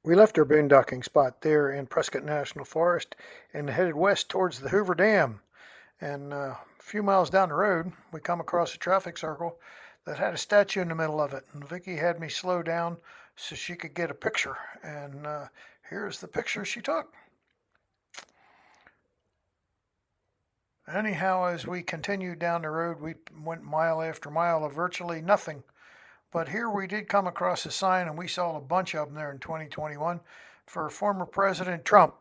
We left our boondocking spot there in Prescott National Forest and headed west towards the Hoover Dam. And a few miles down the road, we come across a traffic circle that had a statue in the middle of it. And Vicky had me slow down so she could get a picture. And here's the picture she took. Anyhow, as we continued down the road, we went mile after mile of virtually nothing. But here we did come across a sign, and we saw a bunch of them there in 2021 for former President Trump.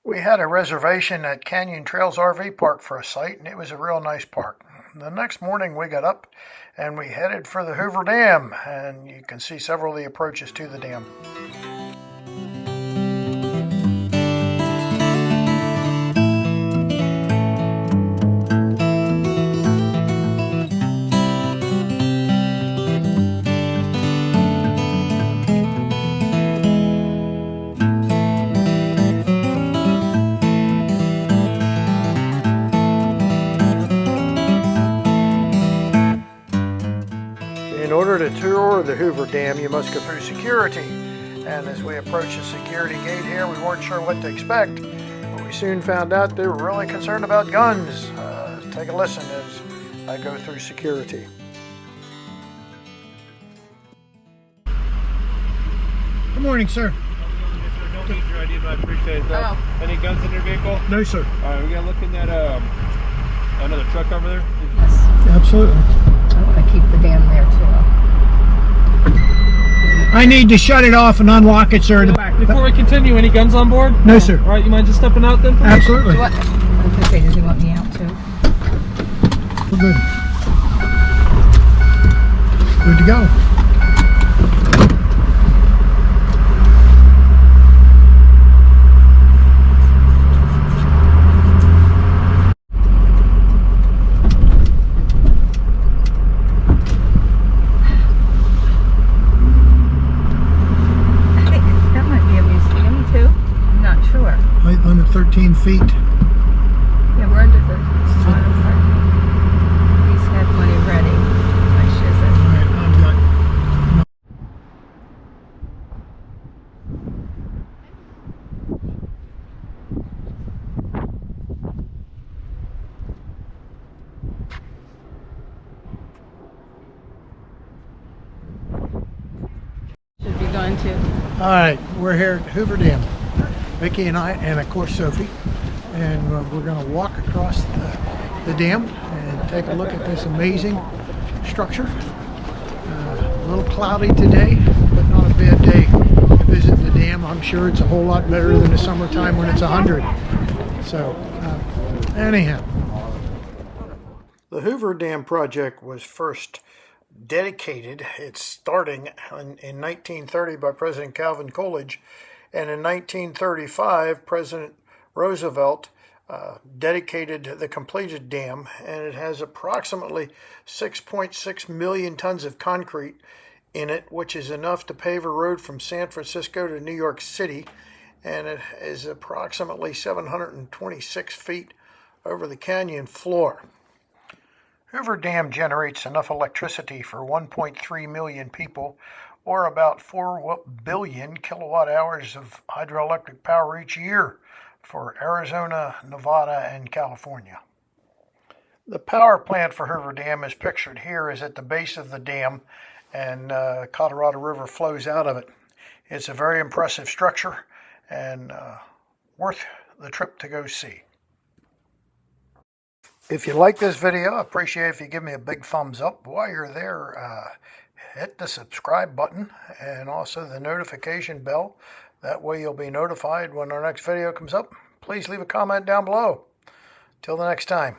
We had a reservation at Canyon Trails RV Park for a site, and it was a real nice park. The next morning we got up and we headed for the Hoover Dam, and you can see several of the approaches to the dam. In order to tour the Hoover Dam, you must go through security. And as we approached the security gate here, we weren't sure what to expect, but we soon found out they were really concerned about guns. Take a listen as I go through security. Good morning, sir. Don't need your ID, but I appreciate it. Oh. Any guns in your vehicle? No, sir. All right, we gotta look in that another truck over there. Yes. Absolutely. I want to keep the dam there too. I need to shut it off and unlock it, sir, in the back. Before we continue, any guns on board? No, sir. All right, you mind just stepping out then? Absolutely. What? I was going to say, does he want me out too? We're good. Good to go. I think that might be a museum too. I'm not sure. Height limit 13 feet. Yeah, we're under 13. It's not under 13. He's had money ready. I should say. All right, I've got. Should be going to. All right, we're here at Hoover Dam. Vicki and I, and of course Sophie, and we're going to walk across the dam and take a look at this amazing structure. A little cloudy today, but not a bad day to visit the dam. I'm sure it's a whole lot better than the summertime when it's 100. So, anyhow. The Hoover Dam project was first dedicated, it's starting in 1930 by President Calvin Coolidge, and in 1935 President Roosevelt dedicated the completed dam, and it has approximately 6.6 million tons of concrete in it, which is enough to pave a road from San Francisco to New York City, and it is approximately 726 feet over the canyon floor. Hoover Dam generates enough electricity for 1.3 million people, or about 4 billion kilowatt hours of hydroelectric power each year for Arizona, Nevada, and California. The power plant for Hoover Dam is pictured here is at the base of the dam, and Colorado River flows out of it. It's a very impressive structure and worth the trip to go see. If you like this video, I appreciate if you give me a big thumbs up. While you're there, hit the subscribe button and also the notification bell. That way you'll be notified when our next video comes up. Please leave a comment down below. Till the next time.